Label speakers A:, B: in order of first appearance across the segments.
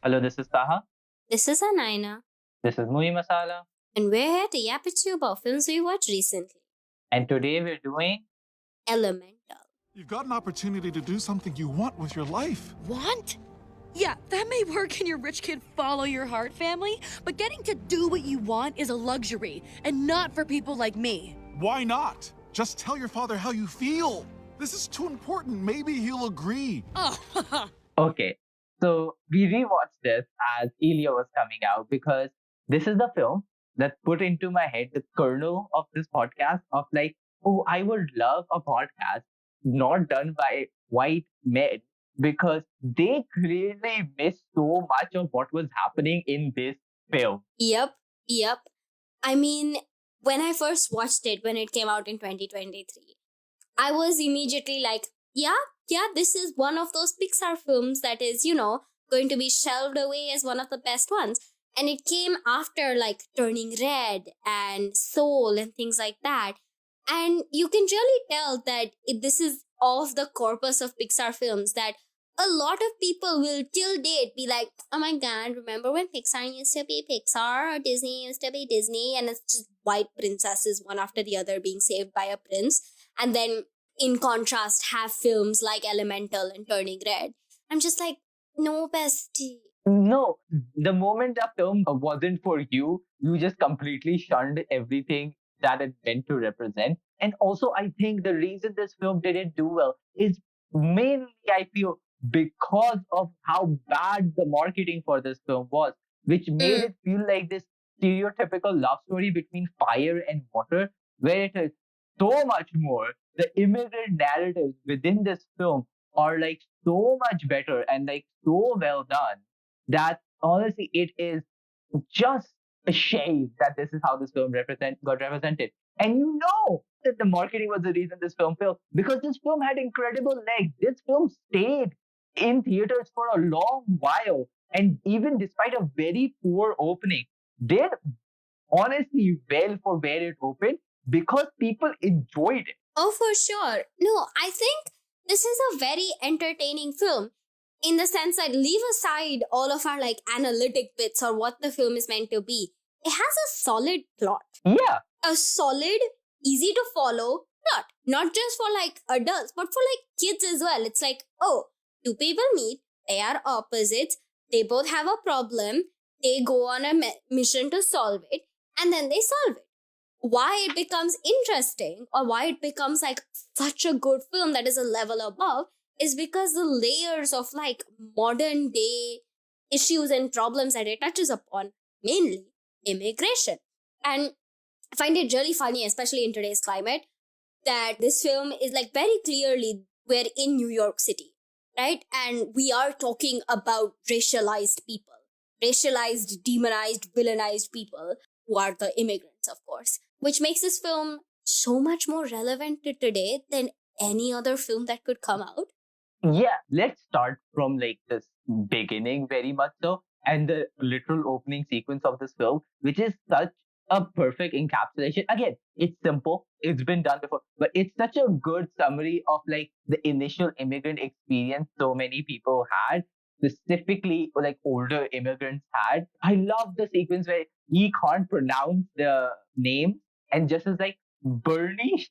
A: Hello, this is Taha.
B: This is Anaina,
A: This is Movie Masala.
B: and we're here to yap at you about films we watched recently.
A: And today we're doing.
B: Elemental.
C: You've got an opportunity to do something you want with your life.
D: Want? Yeah, that may work in your rich kid follow your heart family, but getting to do what you want is a luxury and not for people like me.
C: Why not? Just tell your father how you feel. This is too important. Maybe he'll agree.
D: Oh,
A: Okay, so we rewatched this as Elia was coming out because this is the film that put into my head the kernel of this podcast of like, oh, I would love a podcast not done by white men because they clearly missed so much of what was happening in this film.
B: Yep. I mean, when I first watched it, when it came out in 2023, I was immediately like, yeah, this is one of those Pixar films that is, going to be shelved away as one of the best ones. And it came after like Turning Red and Soul and things like that. And you can really tell that this is of the corpus of Pixar films that a lot of people will till date be like, oh my god, remember when Pixar used to be Pixar or Disney used to be Disney, and it's just white princesses one after the other being saved by a prince. And then in contrast have films like Elemental and Turning Red. I'm just like, no, bestie.
A: No, the moment the film wasn't for you, you just completely shunned everything that it meant to represent. And also, I think the reason this film didn't do well is mainly, I feel, because of how bad the marketing for this film was, which made it feel like this stereotypical love story between fire and water, where it is so much more. The immigrant narratives within this film are like so much better and like so well done that honestly it is just a shame that this is how this film got represented. And you know that the marketing was the reason this film failed because this film had incredible legs. This film stayed in theaters for a long while, and even despite a very poor opening, did honestly well for where it opened because people enjoyed it.
B: Oh, for sure. No, I think this is a very entertaining film in the sense that leave aside all of our like analytic bits or what the film is meant to be. It has a solid plot.
A: Yeah.
B: A solid, easy to follow plot. Not just for like adults, but for like kids as well. It's like, oh, two people meet, they are opposites, they both have a problem, they go on a mission to solve it, and then they solve it. Why it becomes interesting or why it becomes like such a good film that is a level above is because the layers of like modern day issues and problems that it touches upon, mainly immigration. And I find it really funny, especially in today's climate, that this film is like very clearly we're in New York City, right? And we are talking about racialized people, racialized, demonized, villainized people who are the immigrants, of course, which makes this film so much more relevant to today than any other film that could come out.
A: Yeah, let's start from like this beginning very much so, and the literal opening sequence of this film, which is such a perfect encapsulation. Again, it's simple, it's been done before, but it's such a good summary of like the initial immigrant experience so many people had, specifically like older immigrants had. I love the sequence where he can't pronounce the name and just is like Bernie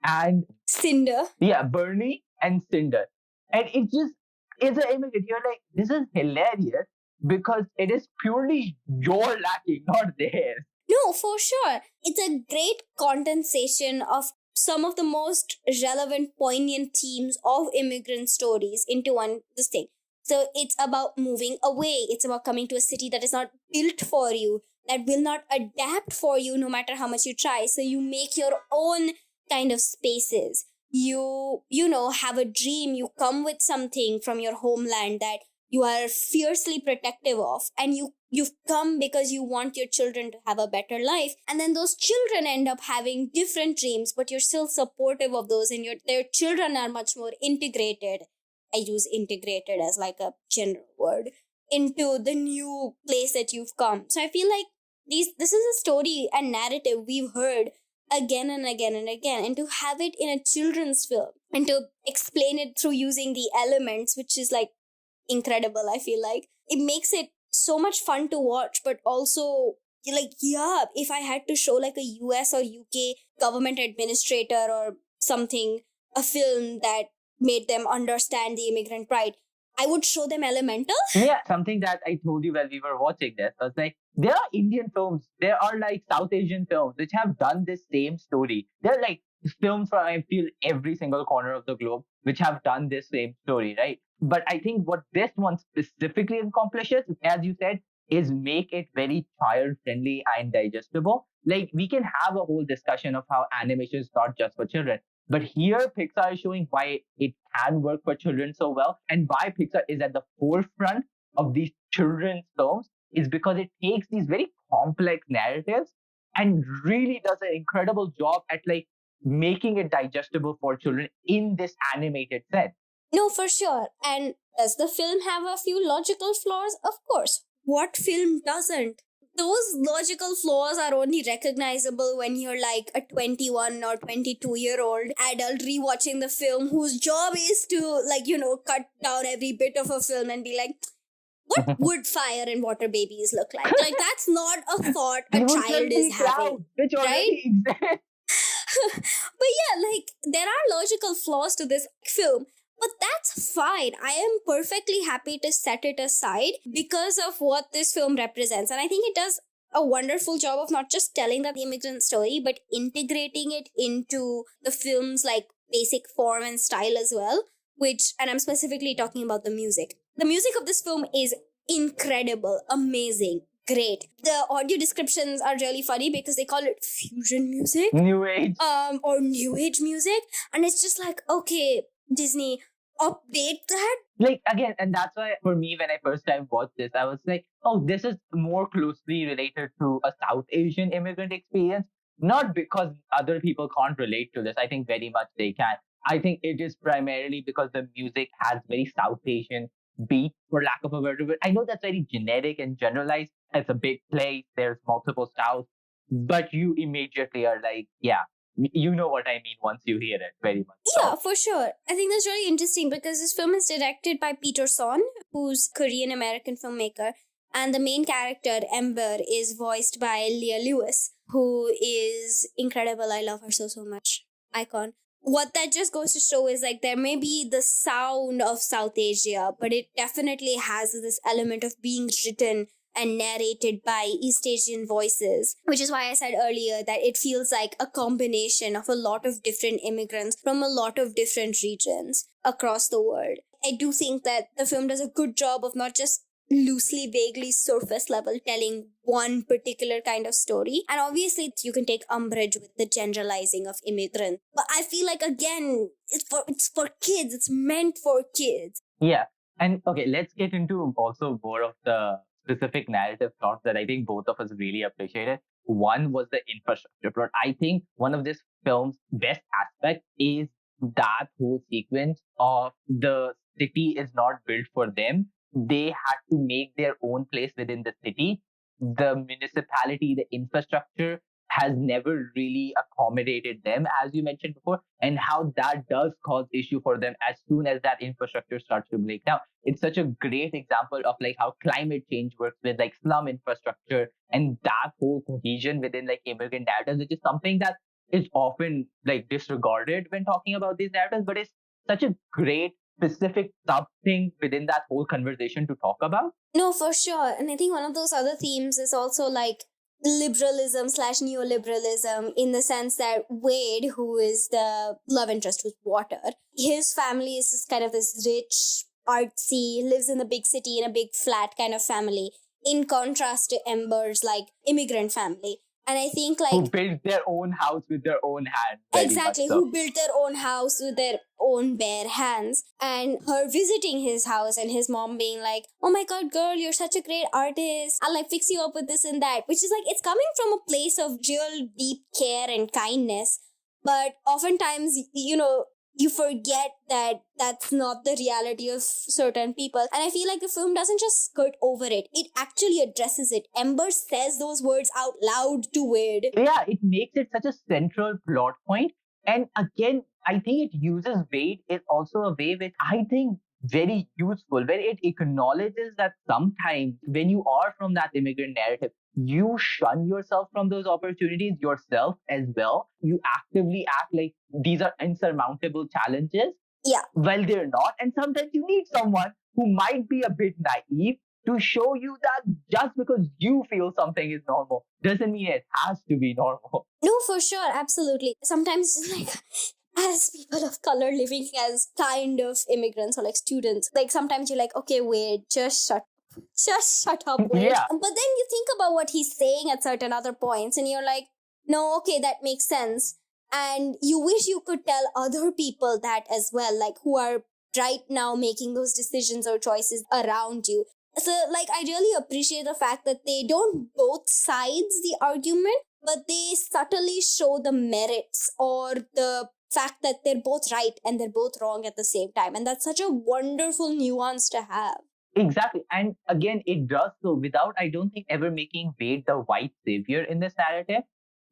A: and
B: Cinder.
A: yeah, Bernie and Cinder. And it just is an immigrant. You're like, this is hilarious because it is purely your lacking, not theirs.
B: No, for sure. It's a great condensation of some of the most relevant, poignant themes of immigrant stories into one this thing. So it's about moving away. It's about coming to a city that is not built for you, that will not adapt for you no matter how much you try. So you make your own kind of spaces. You have a dream. You come with something from your homeland that you are fiercely protective of, and you've come because you want your children to have a better life, and then those children end up having different dreams, but you're still supportive of those, and their children are much more integrated. I use integrated as like a general word into the new place that you've come. So I feel like this is a story and narrative we've heard again and again and again, and to have it in a children's film and to explain it through using the elements, which is like incredible, I feel like. It makes it so much fun to watch, but also, like, yeah, if I had to show like a US or UK government administrator or something, a film that made them understand the immigrant pride, I would show them Elemental.
A: Yeah, something that I told you while we were watching this was like, there are Indian films, there are like South Asian films which have done this same story. There are like films from, I feel, every single corner of the globe which have done this same story, right? But I think what this one specifically accomplishes, as you said, is make it very child friendly and digestible. Like, we can have a whole discussion of how animation is not just for children. But here, Pixar is showing why it can work for children so well, and why Pixar is at the forefront of these children's films is because it takes these very complex narratives and really does an incredible job at like making it digestible for children in this animated sense.
B: No, for sure. And does the film have a few logical flaws? Of course. What film doesn't? Those logical flaws are only recognizable when you're like a 21 or 22-year-old adult rewatching the film whose job is to, like, cut down every bit of a film and be like, what would fire and water babies look like? Like, that's not a thought a child is having.
A: Which already exists.
B: But yeah, like, there are logical flaws to this film. But that's fine. I am perfectly happy to set it aside because of what this film represents. And I think it does a wonderful job of not just telling the immigrant story, but integrating it into the film's like basic form and style as well. And I'm specifically talking about the music. The music of this film is incredible, amazing, great. The audio descriptions are really funny because they call it fusion music.
A: New age.
B: Or new age music. And it's just like, okay, Disney, update that.
A: Like, again, and that's why for me, when I first time watched this, I was like, oh, this is more closely related to a South Asian immigrant experience. Not because other people can't relate to this. I think very much they can. I think it is primarily because the music has very South Asian beat, for lack of a better word. I know that's very generic and generalized. It's a big place. There's multiple styles. But you immediately are like, yeah, you know what I mean once you hear it, very much.
B: Yeah, for sure. I think that's really interesting because this film is directed by Peter Son, who's a Korean-American filmmaker. And the main character, Ember, is voiced by Leah Lewis, who is incredible. I love her so much. Icon. What that just goes to show is like there may be the sound of South Asia, but it definitely has this element of being written and narrated by East Asian voices, which is why I said earlier that it feels like a combination of a lot of different immigrants from a lot of different regions across the world. I do think that the film does a good job of not just loosely, vaguely, surface level telling one particular kind of story. And obviously, you can take umbrage with the generalizing of immigrants. But I feel like, again, it's for kids. It's meant for kids.
A: Yeah. And okay, let's get into also more of the specific narrative plots that I think both of us really appreciated. One was the infrastructure plot. I think one of this film's best aspects is that whole sequence of the city is not built for them. They had to make their own place within the city. The municipality, the infrastructure has never really accommodated them, as you mentioned before, and how that does cause issue for them as soon as that infrastructure starts to break down. It's such a great example of like how climate change works with like slum infrastructure and that whole cohesion within like immigrant narratives, which is something that is often like disregarded when talking about these narratives, but it's such a great specific sub thing within that whole conversation to talk about.
B: No, for sure. And I think one of those other themes is also like liberalism / neoliberalism, in the sense that Wade, who is the love interest with Water, his family is just kind of this rich, artsy, lives in a big city in a big flat kind of family, in contrast to Ember's like immigrant family. And I think like...
A: who built their own house with their own hands.
B: Exactly,
A: so.
B: Who built their own house with their own bare hands. And her visiting his house and his mom being like, oh my god, girl, you're such a great artist. I'll like fix you up with this and that. Which is like, it's coming from a place of real deep care and kindness. But oftentimes, you forget that that's not the reality of certain people. And I feel like the film doesn't just skirt over it. It actually addresses it. Ember says those words out loud to Wade.
A: Yeah, it makes it such a central plot point. And again, I think it uses Wade is also a way which I think very useful, where it acknowledges that sometimes when you are from that immigrant narrative, you shun yourself from those opportunities yourself as well. You actively act like these are insurmountable challenges.
B: Yeah.
A: Well, they're not. And sometimes you need someone who might be a bit naive to show you that just because you feel something is normal doesn't mean it has to be normal.
B: No, for sure, absolutely. Sometimes it's like, as people of color living as kind of immigrants or like students, like sometimes you're like, okay, wait, just shut up, wait.
A: Yeah.
B: But then you think about what he's saying at certain other points and you're like, no, okay, that makes sense. And you wish you could tell other people that as well, like who are right now making those decisions or choices around you. So, like, I really appreciate the fact that they don't both sides the argument, but they subtly show the merits or the fact that they're both right and they're both wrong at the same time. And that's such a wonderful nuance to have.
A: Exactly. And again, it does so without, I don't think, ever making Wade the white savior in this narrative.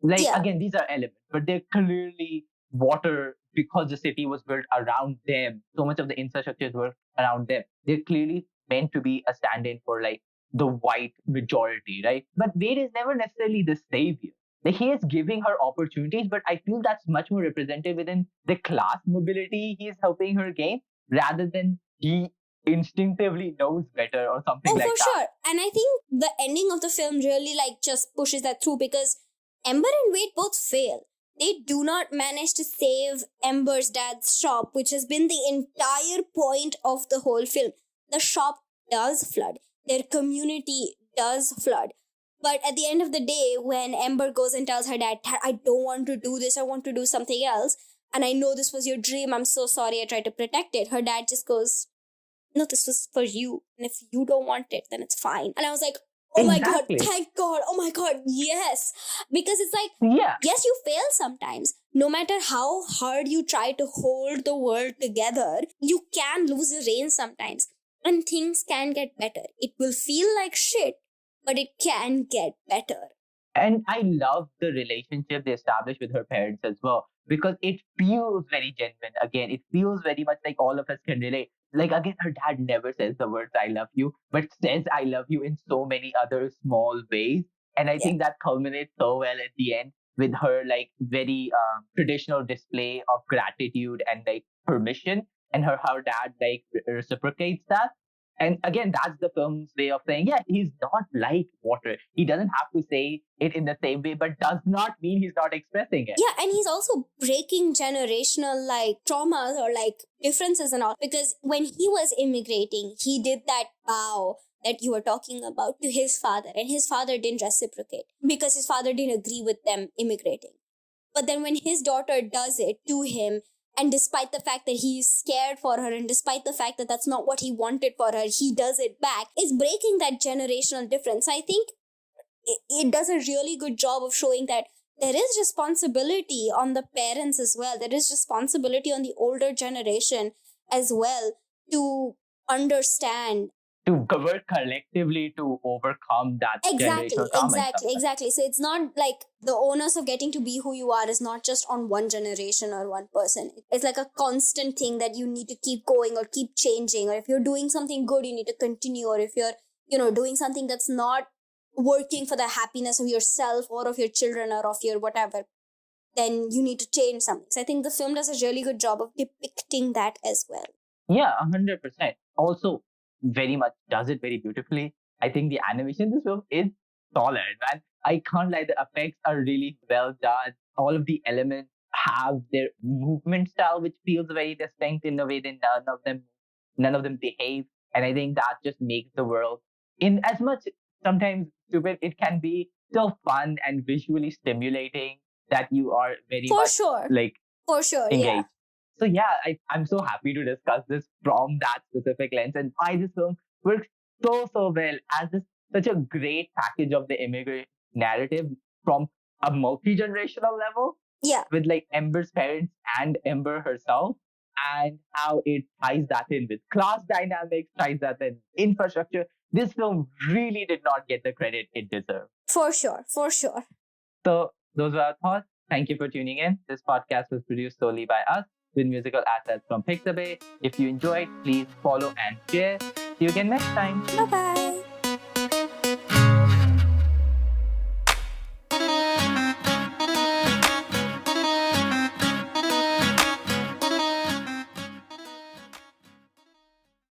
A: Like,
B: Yeah.
A: again, these are elements, but they're clearly water because the city was built around them. So much of the infrastructures were around them. They're clearly meant to be a stand-in for like the white majority, right? But Wade is never necessarily the savior. Like he is giving her opportunities, but I feel that's much more represented within the class mobility he is helping her gain rather than he instinctively knows better or something like
B: for
A: that.
B: sure. And I think the ending of the film really like just pushes that through because Ember and Wade both fail. They do not manage to save Ember's dad's shop, which has been the entire point of the whole film. The shop does flood. Their community does flood. But at the end of the day, when Ember goes and tells her dad, I don't want to do this, I want to do something else, and I know this was your dream, I'm so sorry, I tried to protect it, her dad just goes, no, this was for you. And if you don't want it, then it's fine. And I was like, oh
A: Exactly.
B: my God, thank God. Oh my God, yes. Because it's like,
A: Yeah.
B: yes, you fail sometimes. No matter how hard you try to hold the world together, you can lose the reins sometimes. And things can get better. It will feel like shit, but it can get better.
A: And I love the relationship they established with her parents as well, because it feels very genuine. Again, it feels very much like all of us can relate. Like, again, her dad never says the words I love you, but says I love you in so many other small ways. And I think that culminates so well at the end with her like very traditional display of gratitude and like permission, and her dad like reciprocates that. And again, that's the film's way of saying, yeah, he's not like water. He doesn't have to say it in the same way, but does not mean he's not expressing it.
B: Yeah, and he's also breaking generational like traumas or like differences and all. Because when he was immigrating, he did that vow that you were talking about to his father, and his father didn't reciprocate because his father didn't agree with them immigrating. But then when his daughter does it to him, and despite the fact that he's scared for her, and despite the fact that that's not what he wanted for her, he does it back, is breaking that generational difference. I think it does a really good job of showing that there is responsibility on the parents as well. There is responsibility on the older generation as well to understand.
A: To work collectively to overcome that generational trauma.
B: Exactly. So it's not like the onus of getting to be who you are is not just on one generation or one person. It's like a constant thing that you need to keep going or keep changing. Or if you're doing something good, you need to continue. Or if you're, doing something that's not working for the happiness of yourself or of your children or of your whatever, then you need to change something. So I think the film does a really good job of depicting that as well.
A: Yeah, 100%. Also, very much does it very beautifully. I think the animation in this film is solid, man. I can't lie, the effects are really well done. All of the elements have their movement style, which feels very distinct in a way that none of them behave. And I think that just makes the world, in as much sometimes stupid, it can be still fun and visually stimulating that you are very
B: For
A: much
B: sure.
A: like
B: For sure,
A: engaged.
B: yeah.
A: So yeah, I'm so happy to discuss this from that specific lens and why this film works so well as such a great package of the immigrant narrative from a multi-generational level.
B: Yeah.
A: With like Ember's parents and Ember herself, and how it ties that in with class dynamics, ties that in infrastructure. This film really did not get the credit it deserved.
B: For sure.
A: So those were our thoughts. Thank you for tuning in. This podcast was produced solely by us. with musical assets from Pixabay. If you enjoyed, please follow and share. See you again next time.
B: Bye bye.